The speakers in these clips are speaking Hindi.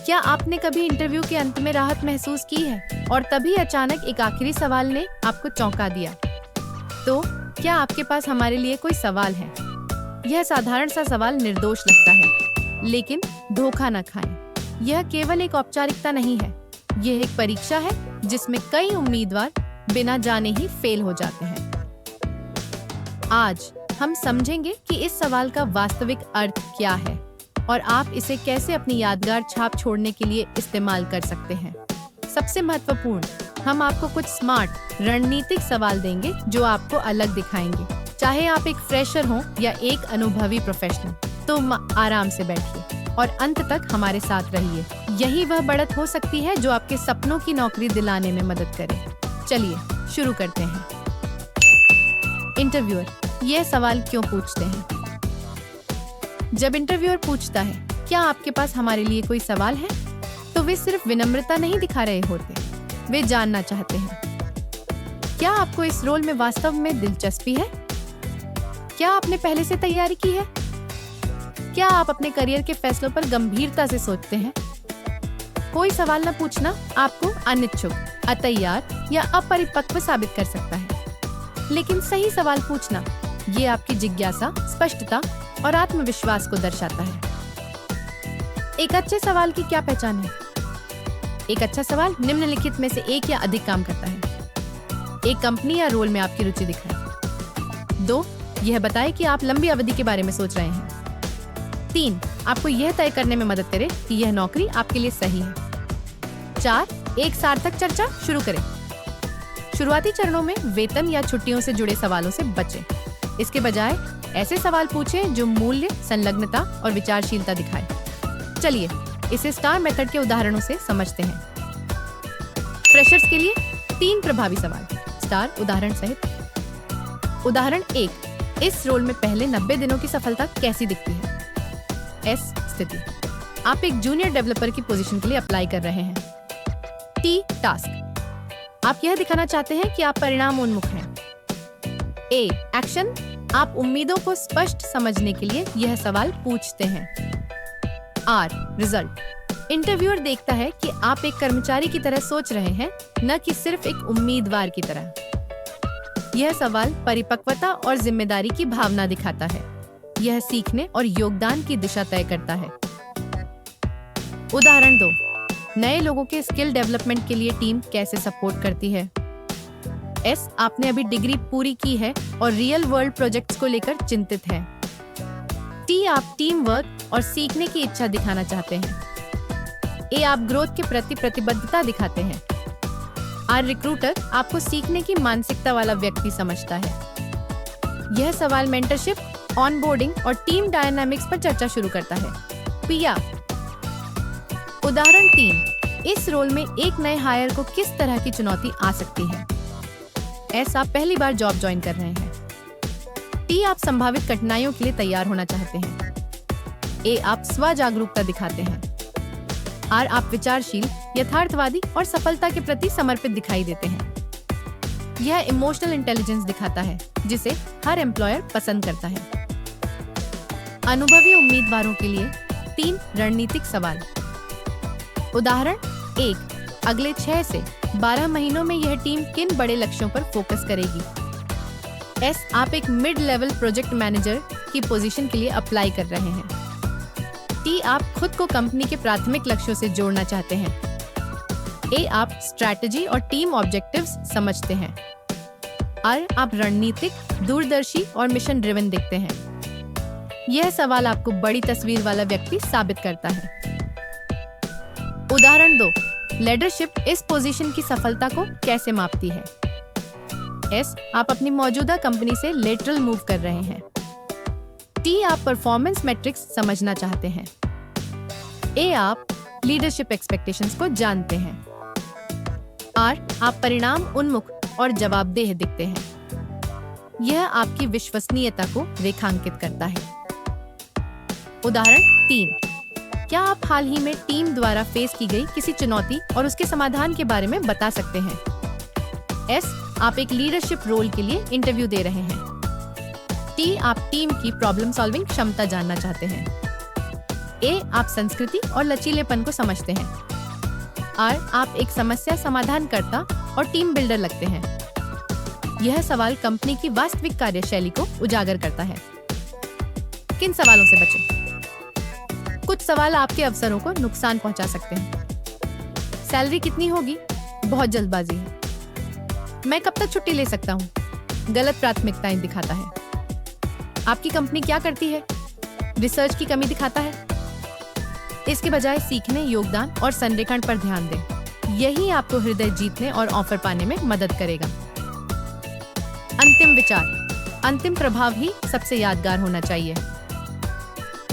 क्या आपने कभी इंटरव्यू के अंत में राहत महसूस की है और तभी अचानक एक आखिरी सवाल ने आपको चौंका दिया? तो क्या आपके पास हमारे लिए कोई सवाल है? यह साधारण सा सवाल निर्दोष लगता है, लेकिन धोखा न खाएं। यह केवल एक औपचारिकता नहीं है, यह एक परीक्षा है जिसमें कई उम्मीदवार बिना जाने ही फेल हो जाते हैं। आज हम समझेंगे कि इस सवाल का वास्तविक अर्थ क्या है और आप इसे कैसे अपनी यादगार छाप छोड़ने के लिए इस्तेमाल कर सकते हैं। सबसे महत्वपूर्ण, हम आपको कुछ स्मार्ट रणनीतिक सवाल देंगे जो आपको अलग दिखाएंगे। चाहे आप एक फ्रेशर हो या एक अनुभवी प्रोफेशनल, तो आराम से बैठिए और अंत तक हमारे साथ रहिए। यही वह बढ़त हो सकती है जो आपके सपनों की नौकरी दिलाने में मदद करे। चलिए शुरू करते हैं। इंटरव्यूअर यह सवाल क्यों पूछते हैं? जब इंटरव्यूअर पूछता है क्या आपके पास हमारे लिए कोई सवाल है, तो वे सिर्फ विनम्रता नहीं दिखा रहे होते, वे जानना चाहते हैं क्या आपको इस रोल में वास्तव में दिलचस्पी है? क्या आपने पहले से तैयारी की है? क्या आप अपने करियर के फैसलों पर गंभीरता से सोचते हैं? कोई सवाल न पूछना आपको अनिच्छुक, अतैयार या अपरिपक्व साबित कर सकता है, लेकिन सही सवाल पूछना ये आपकी जिज्ञासा, स्पष्टता और आत्मविश्वास को दर्शाता है। एक अच्छे सवाल की क्या पहचान है? एक अच्छा सवाल निम्नलिखित में से एक या अधिक काम करता है। एक कंपनी या रोल में आपकी रुचि दिखाए। 2, यह बताए कि आप लंबी अवधि के बारे में सोच रहे हैं। 3, आपको यह तय करने में मदद करे कि यह नौकरी आपके लिए सही है। 4, एक सार्थक चर्चा शुरू करें। शुरुआती चरणों में वेतन या छुट्टियों से जुड़े सवालों से बचें। इसके बजाय ऐसे सवाल पूछें जो मूल्य, संलग्नता और विचारशीलता दिखाए। चलिए इसे स्टार मेथड के उदाहरणों से समझते हैं। फ्रेशर्स के लिए 3 प्रभावी सवाल, स्टार उदाहरण सहित। उदाहरण 1, इस रोल में पहले 90 दिनों की सफलता कैसी दिखती है? एस, स्थिति, आप एक जूनियर डेवलपर की पोजीशन के लिए अप्लाई कर रहे हैं। टी, टास्क, आप यह दिखाना चाहते हैं कि आप परिणाम उन्मुख हैं। ए, एक्शन, आप उम्मीदों को स्पष्ट समझने के लिए यह सवाल पूछते हैं। आर, रिजल्ट, इंटरव्यूअर देखता है कि आप एक कर्मचारी की तरह सोच रहे हैं, न कि सिर्फ एक उम्मीदवार की तरह। यह सवाल परिपक्वता और जिम्मेदारी की भावना दिखाता है। यह सीखने और योगदान की दिशा तय करता है। उदाहरण 2, नए लोगों के स्किल डेवलपमेंट के लिए टीम कैसे सपोर्ट करती है? एस, आपने अभी डिग्री पूरी की है और रियल वर्ल्ड प्रोजेक्ट्स को लेकर चिंतित हैं। टी, आप टीम वर्क और सीखने की इच्छा दिखाना चाहते हैं। ए, आप ग्रोथ के प्रति प्रतिबद्धता दिखाते हैं। आर, रिक्रूटर आपको सीखने की मानसिकता वाला व्यक्ति समझता है। यह सवाल मेंटरशिप, ऑनबोर्डिंग और टीम डायनामिक्स पर चर्चा शुरू करता है। पिया, उदाहरण 3, इस रोल में एक नए हायर को किस तरह की चुनौती आ सकती है? एस, आप पहली बार जॉब ज्वाइन कर रहे हैं। टी, आप संभावित कठिनाइयों के लिए तैयार होना चाहते हैं। ए, आप स्व जागरूकता दिखाते हैं। आर, आप विचारशील, यथार्थवादी और सफलता के प्रति समर्पित दिखाई देते हैं। यह इमोशनल इंटेलिजेंस दिखाता है जिसे हर एम्प्लॉयर पसंद करता है। अनुभवी उम्मीदवारों के लिए 3 रणनीतिक सवाल। उदाहरण 1, अगले 6 से 12 महीनों में यह टीम किन बड़े लक्ष्यों पर फोकस करेगी? एस, आप एक मिड लेवल प्रोजेक्ट मैनेजर की पोजीशन के लिए अप्लाई कर रहे हैं। टी, आप खुद को कंपनी के प्राथमिक लक्ष्यों से जोड़ना चाहते हैं। ए, आप स्ट्रैटेजी और टीम ऑब्जेक्टिव्स समझते हैं। आर, आप रणनीतिक, दूरदर्शी और मिशन ड्रिवन दिखते हैं। यह सवाल आपको बड़ी तस्वीर वाला व्यक्ति साबित करता है। उदाहरण 2, लीडरशिप इस पोजीशन की सफलता को कैसे मापती है? एस, आप अपनी मौजूदा कंपनी से लेटरल मूव कर रहे हैं। टी, आप परफॉर्मेंस मैट्रिक्स समझना चाहते हैं। ए, आप लीडरशिप एक्सपेक्टेशंस को जानते हैं। आर, आप परिणाम उन्मुख और जवाबदेह दिखते हैं। यह आपकी विश्वसनीयता को रेखांकित करता है। उदाहरण 3, क्या आप हाल ही में टीम द्वारा फेस की गई किसी चुनौती और उसके समाधान के बारे में बता सकते हैं? एस, आप एक लीडरशिप रोल के लिए इंटरव्यू दे रहे हैं। टी, आप टीम की प्रॉब्लम सॉल्विंग क्षमता जानना चाहते हैं। ए, आप संस्कृति और लचीलेपन को समझते हैं। आर, आप एक समस्या समाधानकर्ता और टीम बिल्डर लगते हैं। यह सवाल कंपनी की वास्तविक कार्यशैली को उजागर करता है। किन सवालों से बचें? कुछ सवाल आपके अवसरों को नुकसान पहुंचा सकते हैं। सैलरी कितनी होगी? बहुत जल्दबाजी है। मैं कब तक छुट्टी ले सकता हूँ? गलत प्राथमिकताएं दिखाता है। आपकी कंपनी क्या करती है? रिसर्च की कमी दिखाता है। इसके बजाय सीखने, योगदान और संरेखण पर ध्यान दें। यही आपको हृदय जीतने और ऑफर पाने में मदद करेगा। अंतिम विचार, अंतिम प्रभाव ही सबसे यादगार होना चाहिए।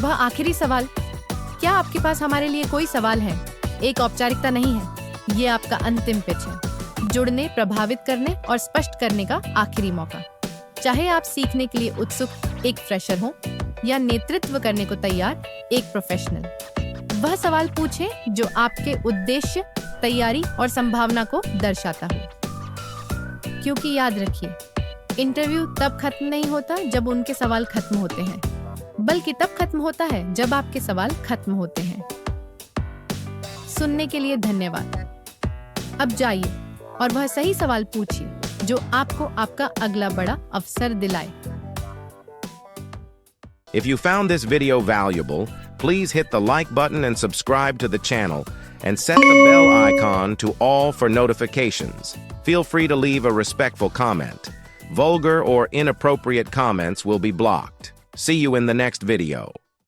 वह आखिरी सवाल, क्या आपके पास हमारे लिए कोई सवाल है? एक औपचारिकता नहीं है, ये आपका अंतिम पिच है। जुड़ने, प्रभावित करने और स्पष्ट करने का आखिरी मौका। चाहे आप सीखने के लिए उत्सुक एक फ्रेशर हो या नेतृत्व करने को तैयार एक प्रोफेशनल, वह सवाल पूछें जो आपके उद्देश्य, तैयारी और संभावना को दर्शाता हो। क्योंकि याद रखिए, इंटरव्यू तब खत्म नहीं होता जब उनके सवाल खत्म होते हैं, बल्कि तब खत्म होता है जब आपके सवाल खत्म होते हैं। सुनने के लिए धन्यवाद। अब जाइए और वह सही सवाल पूछिए जो आपको आपका अगला बड़ा अवसर दिलाए। If you found this video valuable, please hit the like button and subscribe to the channel and set the bell icon to all for notifications. Feel free to leave a respectful comment. Vulgar or inappropriate comments will be blocked. See you in the next video.